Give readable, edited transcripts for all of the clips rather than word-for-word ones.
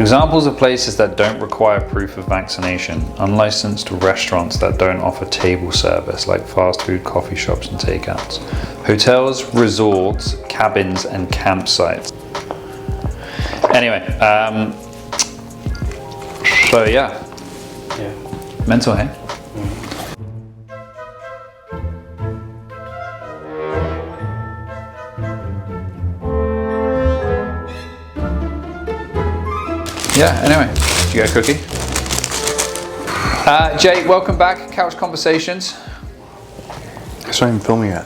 Examples of places that don't require proof of vaccination. Unlicensed restaurants that don't offer table service, like fast food, coffee shops and takeouts. Hotels, resorts, cabins and campsites. Anyway, so yeah. Mental, hey? Yeah, anyway, did you get a cookie? Jay, welcome back, Couch Conversations. He's not even filming yet.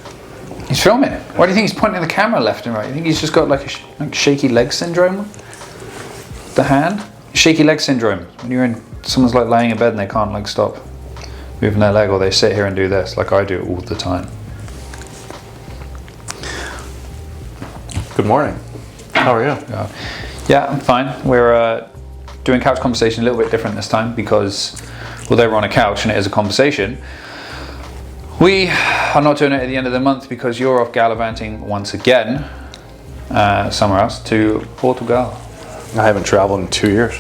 He's filming? Why do you think he's pointing the camera left and right? You think he's just got like a shaky leg syndrome? The hand? Shaky leg syndrome. When you're in, someone's like laying in bed and they can't like stop moving their leg, or they sit here and do this, like I do all the time. Good morning. How are you? Yeah, I'm fine. We're doing Couch Conversation a little bit different this time because although we're on a couch and it is a conversation, we are not doing it at the end of the month because you're off gallivanting once again somewhere else to Portugal. I haven't traveled in 2 years.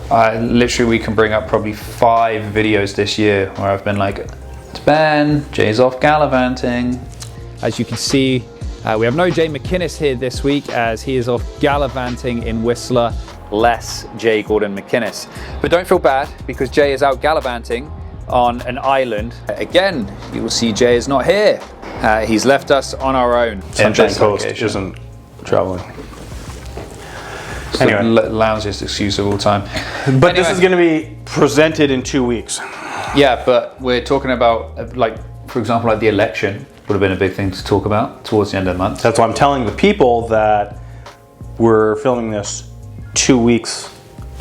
Literally, we can bring up probably 5 videos this year where I've been like, it's Ben, Jay's off gallivanting. As you can see, we have no Jay McInnes here this week as he is off gallivanting in Whistler, less Jay Gordon McInnes. But don't feel bad because Jay is out gallivanting on an island. Again, you will see Jay is not here. He's left us on our own. Sunshine Coast isn't traveling. Anyway, loungiest excuse of all time. But anyway, this is going to be presented in 2 weeks. Yeah, but we're talking about, like, for example, like the election would have been a big thing to talk about towards the end of the month. That's why I'm telling the people that we're filming this 2 weeks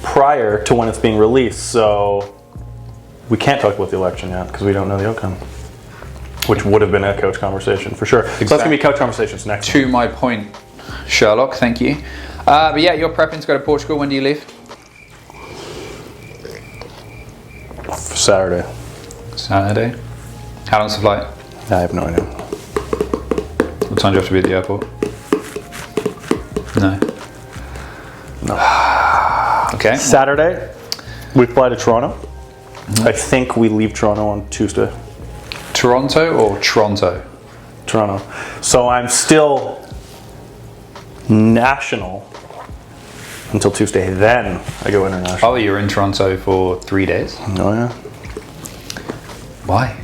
prior to when it's being released. So we can't talk about the election yet because we don't know the outcome, which would have been a couch conversation for sure. Exactly. So that's going to be couch conversations next To my point, Sherlock, thank you. But yeah, you're prepping to go to Portugal. When do you leave? Saturday. Saturday? How long's the flight? I have no idea. What time do you have to be at the airport? No. No. Okay. Saturday, we fly to Toronto. Mm-hmm. I think we leave Toronto on Tuesday. Toronto or Toronto? Toronto. So I'm still national until Tuesday. Then I go international. Oh, you're in Toronto for 3 days? Oh yeah. Why?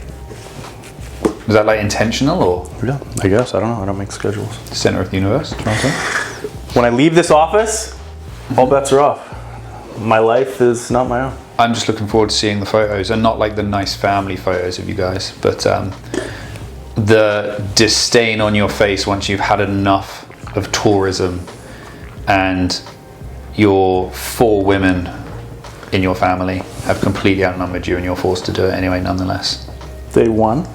Was that like intentional or? Yeah, I guess. I don't know. I don't make schedules. Center of the universe, Toronto. When I leave this office, all bets are off. My life is not my own. I'm just looking forward to seeing the photos, and not like the nice family photos of you guys, but the disdain on your face once you've had enough of tourism and your 4 women in your family have completely outnumbered you and you're forced to do it anyway nonetheless. Day 1.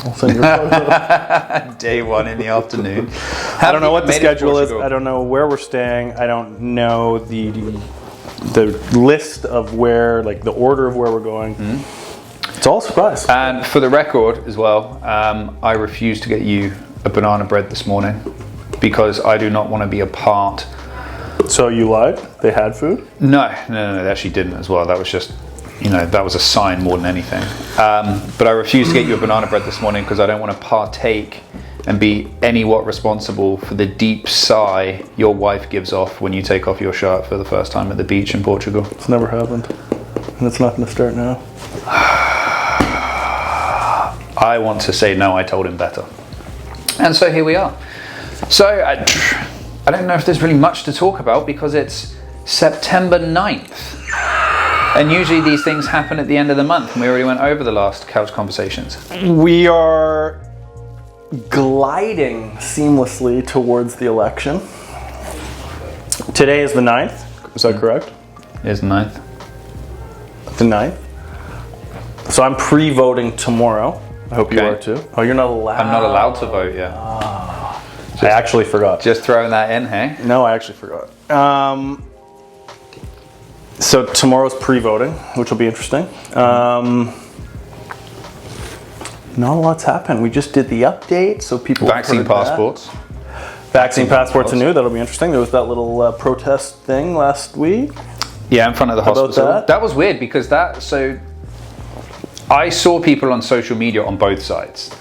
I'll send you a photo. Day 1 in the afternoon. I don't know what the schedule is. I don't know where we're staying. I don't know the list of where, like the order of where we're going. Mm-hmm. It's all a surprise. And for the record as well, I refused to get you a banana bread this morning because I do not want to be a part. So you lied? They had food? No, they actually didn't as well. That was just, that was a sign more than anything. But I refused to get you a banana bread this morning because I don't want to partake and be anywhat responsible for the deep sigh your wife gives off when you take off your shirt for the first time at the beach in Portugal. It's never happened. And it's not going to start now. I want to say no, I told him better. And so here we are. So I don't know if there's really much to talk about because it's September 9th. And usually these things happen at the end of the month, and we already went over the last couch conversations. We are gliding seamlessly towards the election. Today is the 9th. Is that correct? It is the 9th. The 9th. So I'm pre-voting tomorrow. I hope you are too. Oh, you're not allowed. I'm not allowed to vote yet. I actually forgot. Just throwing that in, hey? No, I actually forgot. So tomorrow's pre-voting, which will be interesting. Not a lot's happened. We just did the update, so people vaccine passports. Vaccine passports are new. That'll be interesting. There was that little protest thing last week. Yeah, in front of the hospital. About that? That was weird because I saw people on social media on both sides.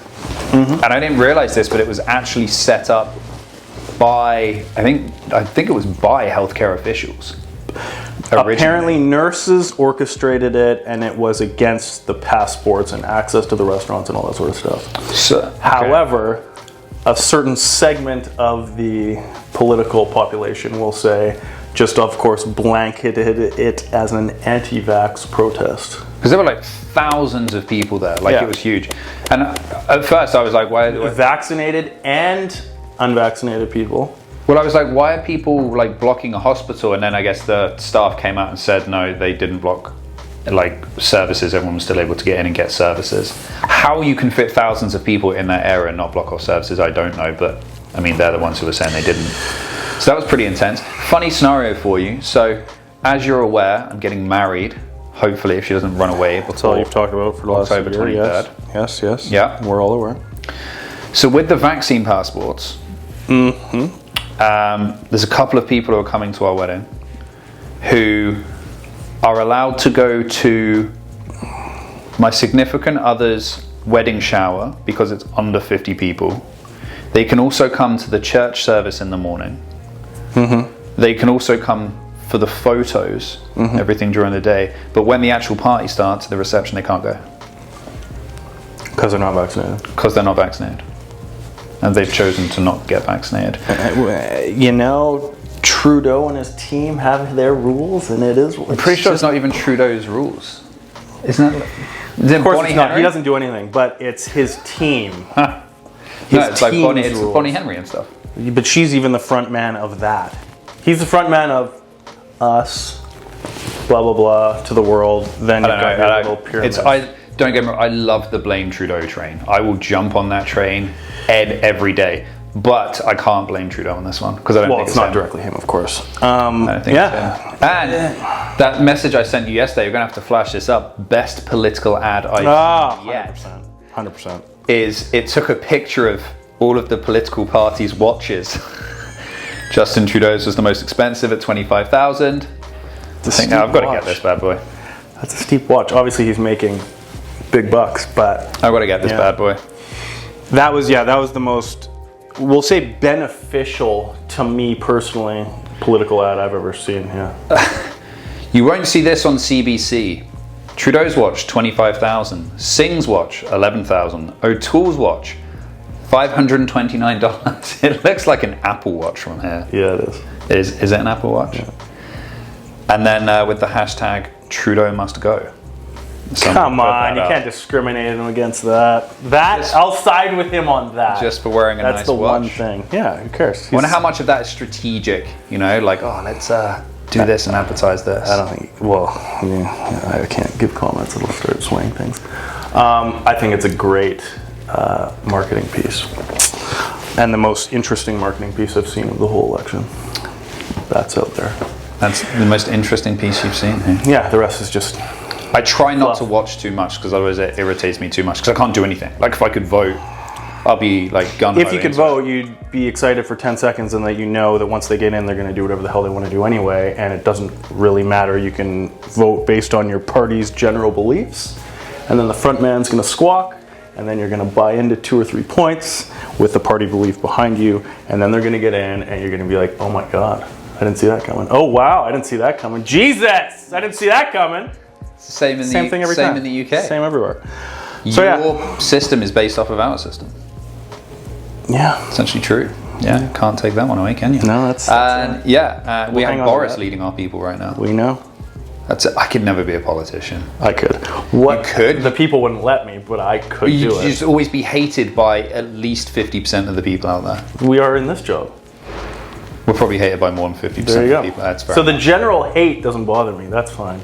And I didn't realize this, but it was actually set up by, I think it was by healthcare officials. Apparently nurses orchestrated it, and it was against the passports and access to the restaurants and all that sort of stuff. So, However, a certain segment of the political population will say, just of course blanketed it as an anti-vax protest. Because there were like thousands of people there, like it was huge. And at first I was like, why? Vaccinated and unvaccinated people. Well, I was like, why are people like blocking a hospital? And then I guess the staff came out and said, no, they didn't block like services. Everyone was still able to get in and get services. How you can fit thousands of people in that area and not block off services, I don't know. But I mean, they're the ones who were saying they didn't. So that was pretty intense. Funny scenario for you. So as you're aware, I'm getting married. Hopefully, if she doesn't run away. That's all you've talked about for the last October year. 23rd. Yes. Yeah. We're all aware. So with the vaccine passports, there's a couple of people who are coming to our wedding who are allowed to go to my significant other's wedding shower because it's under 50 people. They can also come to the church service in the morning. They can also come for the photos, everything during the day. But when the actual party starts, the reception, they can't go. Because they're not vaccinated. Because they're not vaccinated. And they've chosen to not get vaccinated. You know, Trudeau and his team have their rules, and it is. I'm pretty sure it's not even Trudeau's rules. Isn't it? Of course it's not. He doesn't do anything, but it's his team. No, it's like Bonnie Henry and stuff. But she's even the front man of that. He's the front man of us, blah, blah, blah, to the world. Then you've got your little pyramid. Don't get me wrong, I love the Blame Trudeau train. I will jump on that train every day. But I can't blame Trudeau on this one because I don't think it's not directly him, of course. I don't think it's him. And that message I sent you yesterday, you're going to have to flash this up. Best political ad I've seen yet. 100%. Is it took a picture of all of the political parties' watches. Justin Trudeau's was the most expensive at $25,000. I think I've got to get this bad boy. That's a steep watch. Obviously, he's making big bucks, but I've got to get this bad boy. That was the most, we'll say, beneficial to me personally political ad I've ever seen. Yeah. You won't see this on CBC. Trudeau's watch, $25,000. Singh's watch, $11,000. O'Toole's watch, $529. It looks like an Apple Watch from here. Yeah, it is. Is it an Apple Watch? Yeah. And then with the hashtag Trudeau must go. Come on, you can't discriminate him against that. I'll side with him on that. Just for wearing a nice watch. That's the one thing. Yeah, who cares? I wonder how much of that is strategic, you know, like, let's do this and advertise this. I don't think, I can't give comments, it'll start swaying things. I think it's a great marketing piece. And the most interesting marketing piece I've seen of the whole election. That's out there. That's the most interesting piece you've seen? Eh? Yeah, the rest is just... I try not to watch too much because otherwise it irritates me too much because I can't do anything. Like if I could vote, I'll be like gun-ho. If you could vote, you'd be excited for 10 seconds and that you know that once they get in, they're going to do whatever the hell they want to do anyway, and it doesn't really matter. You can vote based on your party's general beliefs, and then the front man's going to squawk, and then you're going to buy into 2 or 3 points with the party belief behind you, and then they're going to get in, and you're going to be like, oh my God, I didn't see that coming. Oh wow, I didn't see that coming. Jesus, I didn't see that coming. Same thing every time. Same in the UK. Same everywhere. Your system is based off of our system. Yeah. Essentially true. Yeah, can't take that one away, can you? No, that's we have Boris leading our people right now. We know. That's it. I could never be a politician. I could. You could? The people wouldn't let me, but I could do it. You'd just always be hated by at least 50% of the people out there. We are in this job. We're probably hated by more than 50% of the people. That's fair. So the general hate doesn't bother me. That's fine.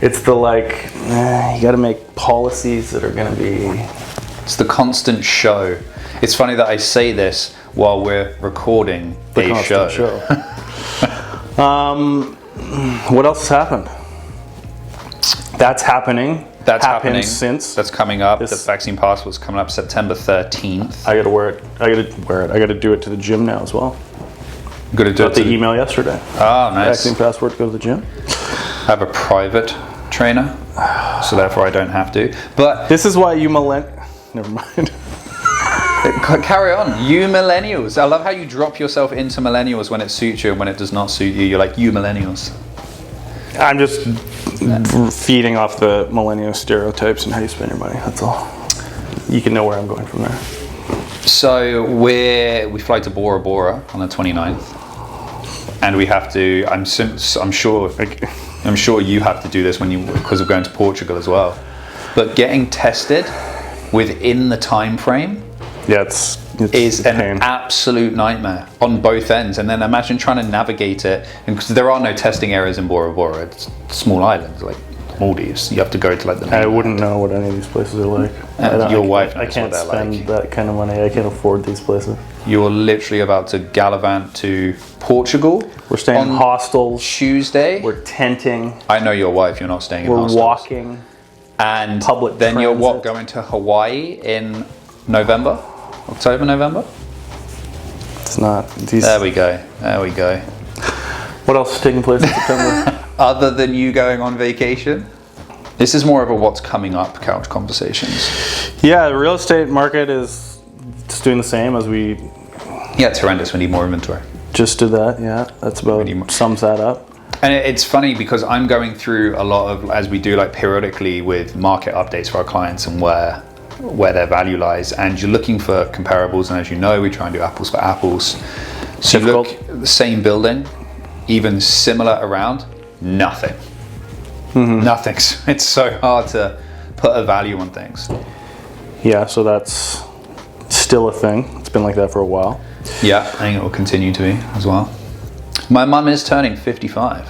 It's the you got to make policies that are going to be... It's the constant show. It's funny that I say this while we're recording a show. What else has happened? That's happening. That's happened happening. since. That's coming up. This- The vaccine passport's coming up September 13th. I gotta wear it. I gotta do it to the gym now as well. Got to do Got it. the email yesterday. Oh, nice. Vaccine passport to go to the gym. I have a private trainer, so therefore I don't have to. But This is why you Never mind. carry on. You millennials. I love how you drop yourself into millennials when it suits you and when it does not suit you. You're like, you millennials. I'm just feeding off the millennial stereotypes and how you spend your money. That's all. You can know where I'm going from there. So we fly to Bora Bora on the 29th. And we have to, I'm sure you have to do this because of going to Portugal as well. But getting tested within the time frame is an pain. absolute nightmare on both ends. And then imagine trying to navigate it, because there are no testing areas in Bora Bora. It's small islands like Maldives. You have to go to like the I wouldn't know what any of these places are like. Your wife knows I can't what they're spend like. that kind of money. I can't afford these places. You're literally about to gallivant to Portugal. We're staying in hostels. Tuesday. We're tenting. I know your wife. You're not staying in We're hostels. walking. And Public then you're transit. going to Hawaii in November? October, November? It's not. There we go. There we go. What else is taking place in September? Other than you going on vacation? This is more of a what's coming up couch conversations. Yeah, the real estate market is just doing the same as we Yeah, it's horrendous. We need more inventory. just did that. Yeah, that's about sums that up. And it's funny because I'm going through a lot of, as we do like periodically with market updates for our clients and where their value lies, and you're looking for comparables, and as you know, we try and do apples for apples. So you look at the same building, even similar around, nothing. Nothing. It's so hard to put a value on things. Yeah, so that's still a thing. It's been like that for a while. Yeah, I think it will continue to be as well. My mum is turning 55.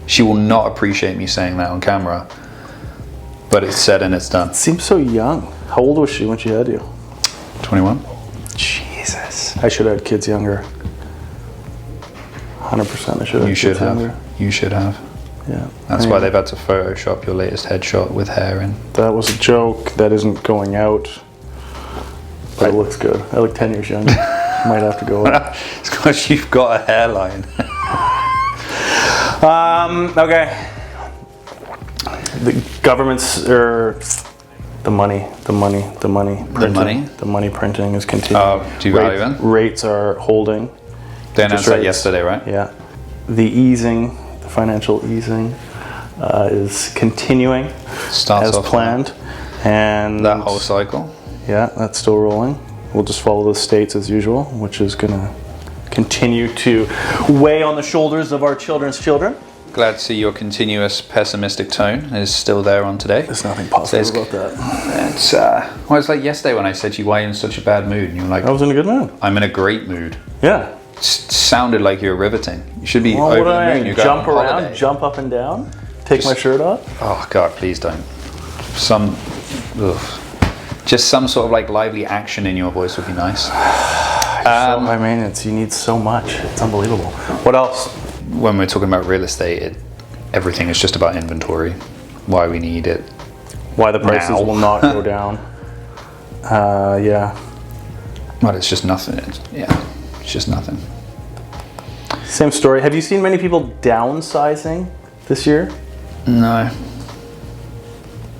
She will not appreciate me saying that on camera, but it's said and it's done. It seems so young. How old was she when she had you? 21. Jesus. I should have had kids younger. 100% I should have. You should have. Younger. You should have. Yeah. That's why they've had to Photoshop your latest headshot with hair in. That was a joke. That isn't going out. But it looks good. I look 10 years younger. Might have to go in. It's because you've got a hairline. Okay. The government's the money printing is continuing. Devaluing? Rates are holding. They announced that rates. yesterday, right? Yeah. The financial easing is continuing Starts as off planned. And that whole cycle. yeah, that's still rolling. We'll just follow the states as usual, which is going to continue to weigh on the shoulders of our children's children. Glad to see your continuous pessimistic tone is still there on today. There's nothing positive about that. It's well, it's like yesterday when I said to you, why are you in such a bad mood? And you were like, I was in a good mood. I'm in a great mood. Yeah. Sounded like you're riveting. You should be Well, over what do the I moon. You're going jump on around, holiday. jump up and down, take my shirt off? Oh God, please don't. Just some sort of like lively action in your voice would be nice. I mean, you need so much. It's unbelievable. What else? When we're talking about real estate, everything is just about inventory. Why we need it. Why the prices Now. will not go down. Yeah. Well, it's just nothing. It's just nothing. Same story. Have you seen many people downsizing this year? No.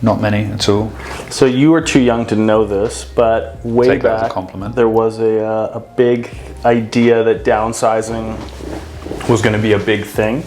Not many at all. So you were too young to know this, but way Take that as a back compliment. there was a big idea that downsizing was going to be a big thing.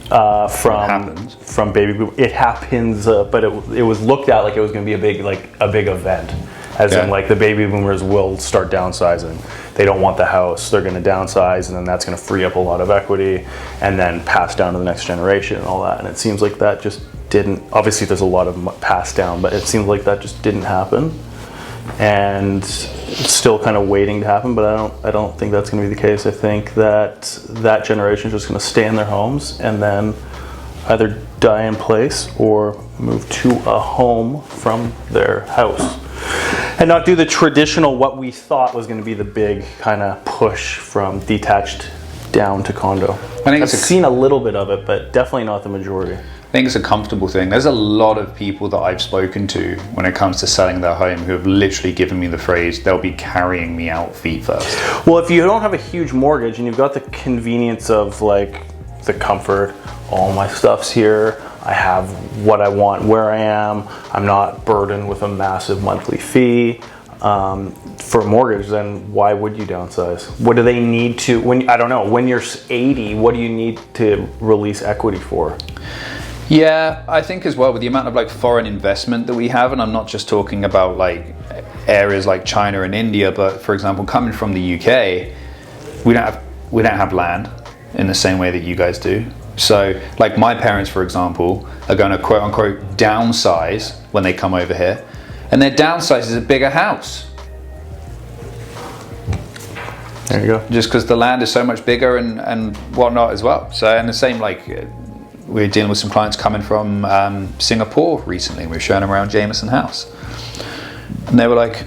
From baby boom. It happens, but it was looked at like it was going to be a big event, as in like the baby boomers will start downsizing. They don't want the house, they're going to downsize, and then that's going to free up a lot of equity, and then pass down to the next generation and all that. And it seems like that just didn't. Obviously, there's a lot of passed down, but it seems like that just didn't happen, and it's still kind of waiting to happen. But I don't think that's going to be the case. I think that generation is just going to stay in their homes and then either die in place or move to a home from their house, and not do the traditional what we thought was going to be the big kind of push from detached down to condo. I think I've seen a little bit of it, but definitely not the majority. think it's a comfortable thing. There's a lot of people that I've spoken to when it comes to selling their home who have literally given me the phrase, they'll be carrying me out feet first. Well, if you don't have a huge mortgage and you've got the convenience of like the comfort, all my stuff's here, I have what I want where I am, I'm not burdened with a massive monthly fee for a mortgage, then why would you downsize? What do they need to, when you're 80, what do you need to release equity for? Yeah, I think as well with the amount of like foreign investment that we have, and I'm not just talking about like areas like China and India, but for example, coming from the UK, we don't have land in the same way that you guys do. So like my parents, for example, are going to quote unquote downsize when they come over here, and their downsize is a bigger house. There you go. Just because the land is so much bigger and whatnot as well. So, and the same, like we're dealing with some clients coming from Singapore recently. We were showing them around Jameson House, and they were like,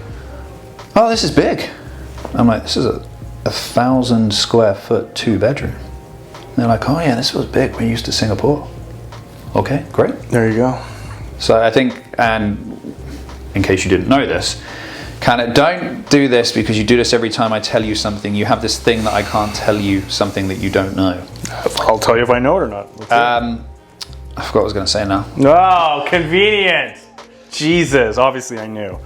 "Oh, this is big." I'm like, "This is a 1,000 square foot 2-bedroom." And they're like, "Oh yeah, this was big. We're used to Singapore." Okay, great. There you go. So I think, and in case you didn't know this, don't do this because you do this every time I tell you something. You have this thing that I can't tell you something that you don't know. I'll tell you if I know it or not. I forgot what I was going to say now. Oh, convenient. Jesus, obviously I knew.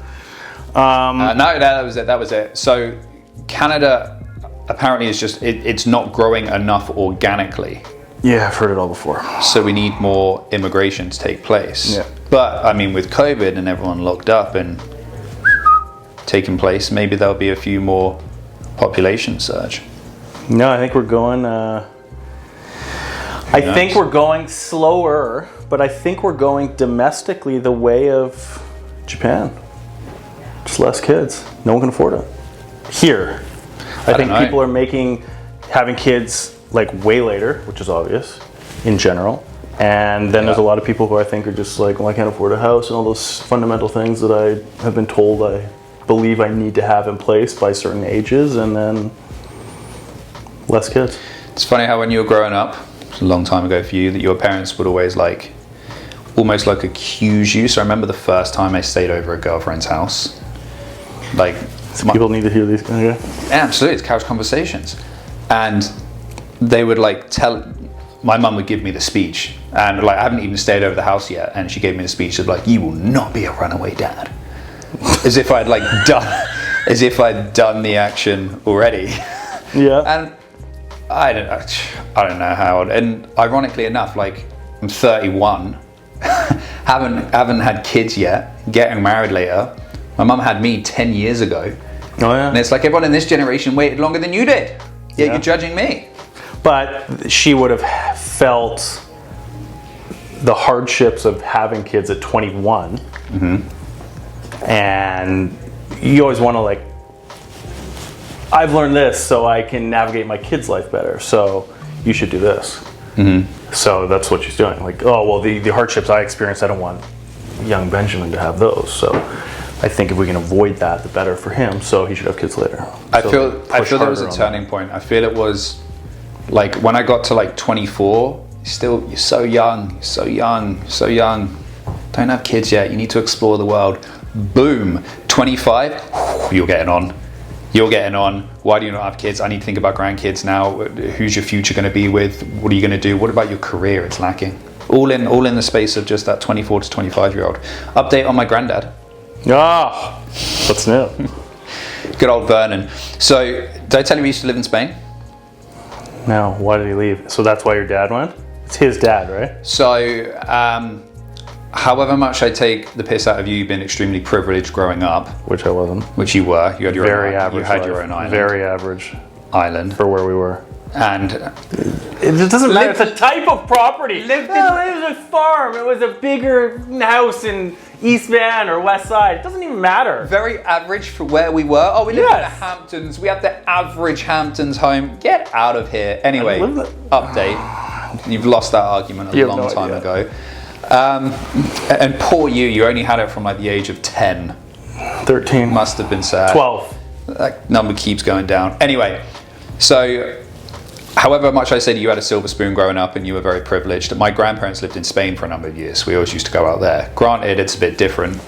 No, that was it. That was it. So Canada apparently is just, it's not growing enough organically. Yeah, I've heard it all before. So we need more immigration to take place. Yeah. But I mean, with COVID and everyone locked up and taking place, maybe there'll be a few more population surge. No, I think we're going. I think we're going slower, but I think we're going domestically the way of Japan. Just less kids. No one can afford it. Here, I think people are having kids like way later, which is obvious in general. And then there's a lot of people who I think are just like, well, I can't afford a house and all those fundamental things that I have been told I believe I need to have in place by certain ages, and then less kids. It's funny how when you were growing up, a long time ago for you, that your parents would always like almost like accuse you. So I remember the first time I stayed over at a girlfriend's house, like people need to hear these. Okay. Absolutely, it's couch conversations, and they would like my mum would give me the speech, and like I haven't even stayed over the house yet, and she gave me the speech of like, "You will not be a runaway dad," as if I'd done the action already. Yeah. And I don't know how. And ironically enough, like I'm 31, haven't had kids yet, getting married later. My mum had me 10 years ago. Oh yeah. And it's like everyone in this generation waited longer than you did. Yet you're judging me. But she would have felt the hardships of having kids at 21. Mm-hmm. And you always want to like, I've learned this so I can navigate my kid's life better. So you should do this. Mm-hmm. So that's what she's doing. Like, oh, well, the hardships I experienced, I don't want young Benjamin to have those. So I think if we can avoid that, the better for him. So he should have kids later. I feel there was a turning point. I feel it was like when I got to like 24, you're so young, so young, so young. Don't have kids yet. You need to explore the world. Boom, 25, you're getting on. You're getting on. Why do you not have kids? I need to think about grandkids now. Who's your future going to be with? What are you going to do? What about your career? It's lacking. All in the space of just that 24 to 25-year-old. Update on my granddad. Ah, what's new? Good old Vernon. So, did I tell you we used to live in Spain? No, why did he leave? So that's why your dad went? It's his dad, right? So, however much I take the piss out of you, you've been extremely privileged growing up. Which I wasn't. Which you were. You had your very own, average. You had life. your own island. Very average island for where we were. And it doesn't matter. It's a type of property. It was a farm. It was a bigger house in East Van or West Side. It doesn't even matter. Very average for where we were. Oh, we lived in the Hamptons. We have the average Hamptons home. Get out of here. Anyway, update. You've lost that argument a long time ago. And poor you. You only had it from like the age of 10. 13. Must have been sad. 12. That number keeps going down. Anyway, so However much I said you had a silver spoon growing up and you were very privileged, my grandparents lived in Spain for a number of years. We always used to go out there. Granted, it's a bit different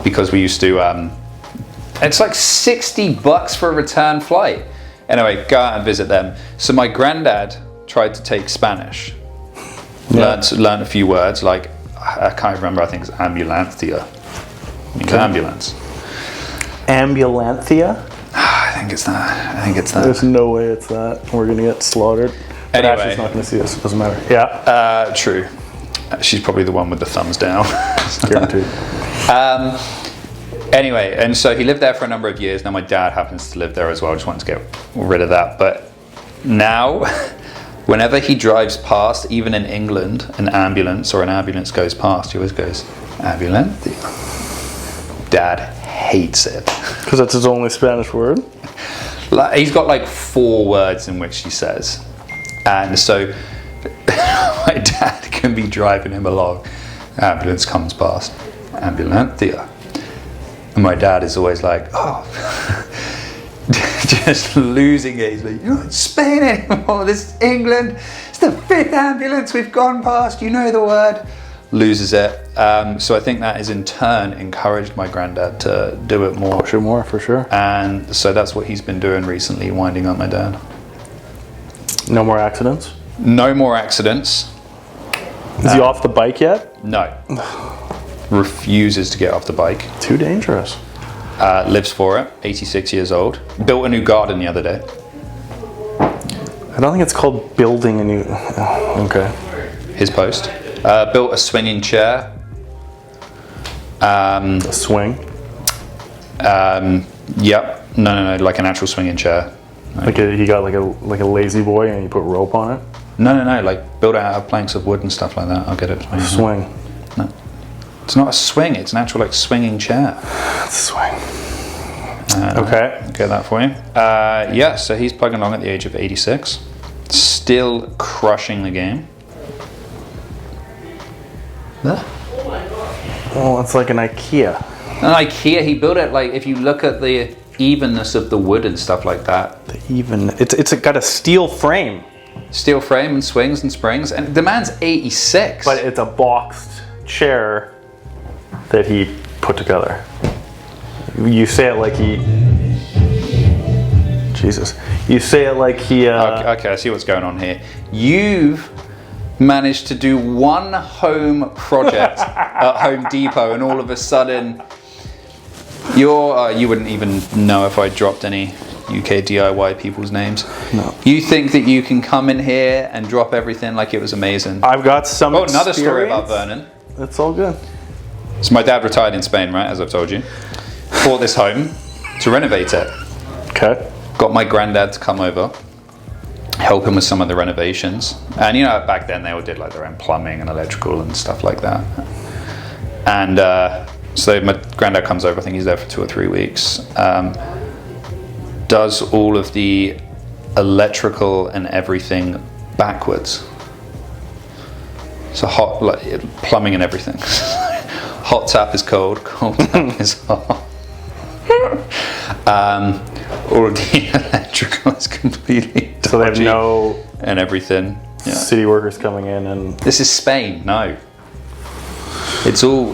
because we used to, it's like $60 for a return flight. Anyway, go out and visit them. So my granddad tried to take Spanish. Learned a few words, like, I can't remember, I think it's ambulancia. Means ambulance. Ambulantia? I think it's that. There's no way it's that. We're gonna get slaughtered. But Anyway. Ashley's not gonna see this. It doesn't matter. Yeah. True. She's probably the one with the thumbs down. Guaranteed. Anyway, and so he lived there for a number of years. Now my dad happens to live there as well. I just wanted to get rid of that. But now, whenever he drives past, even in England, an ambulance goes past, he always goes, ambulante. Dad hates it. Because that's his only Spanish word? He's got like 4 words in which he says. And so my dad can be driving him along. Ambulance comes past. Ambulantia. And my dad is always like, oh, just losing it. He's like, you're not in Spain anymore. This is England. It's the 5th ambulance we've gone past. You know the word. Loses it. So I think that has in turn encouraged my granddad to do it more. Push it more, for sure. And so that's what he's been doing recently, winding up my dad. No more accidents? No more accidents. Is he off the bike yet? No. Refuses to get off the bike. Too dangerous. Lives for it. 86 years old. Built a new garden the other day. I don't think it's called building a new... Okay. His post. Built a swinging chair. A swing? Yep. No, like an actual swinging chair. Like he got like a lazy boy and you put rope on it? No, like built it out of planks of wood and stuff like that. I'll get it. Swing. No. It's not a swing, it's an actual like swinging chair. It's a swing. Okay. I'll get that for you. Yeah, so he's plugging along at the age of 86. Still crushing the game. Oh, it's like an IKEA. An IKEA, he built it like, if you look at the evenness of the wood and stuff like that. It's got a steel frame. Steel frame and swings and springs, and the man's 86. But it's a boxed chair that he put together. You say it like he... Jesus. You say it like he... Okay, I see what's going on here. You've managed to do one home project at Home Depot, and all of a sudden you wouldn't even know if I dropped any UK DIY people's names. No. You think that you can come in here and drop everything like it was amazing. I've got some another story about Vernon. It's all good. So my dad retired in Spain, right, as I've told you. Bought this home to renovate it. Okay. Got my granddad to come over, help him with some of the renovations. And you know, back then they all did like their own plumbing and electrical and stuff like that. And so my granddad comes over, I think he's there for 2 or 3 weeks. Does all of the electrical and everything backwards. So hot, like plumbing and everything. Hot tap is cold, cold tap is hot. All of the electrical is completely dodgy. So they have no... And everything. Yeah. City workers coming in and... This is Spain, no. It's all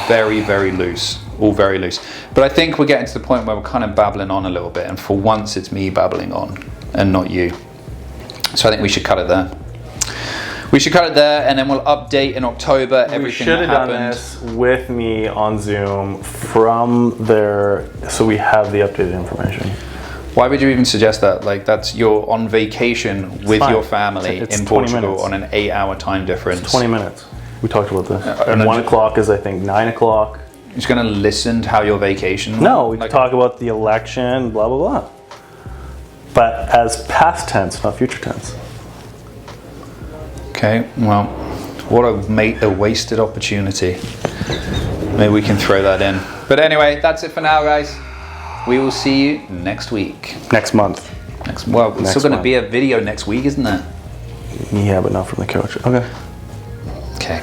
very, very loose. All very loose. But I think we're getting to the point where we're kind of babbling on a little bit, and for once it's me babbling on and not you. So I think we should cut it there. We should cut it there, and then we'll update in October everything that happened. We should have done this with me on Zoom from there, so we have the updated information. Why would you even suggest that? Like, that's you're on vacation with your family in Portugal on an 8-hour time difference. It's 20 minutes. We talked about this. And 1 o'clock is, I think, 9 o'clock. You're just going to listen to how your vacation went? No, we talk about the election, blah, blah, blah. But as past tense, not future tense. Okay, well, what a wasted opportunity. Maybe we can throw that in. But anyway, that's it for now, guys. We will see you next week. Next month. It's still going to be a video next week, isn't there? Yeah, but not from the couch. Okay. Okay.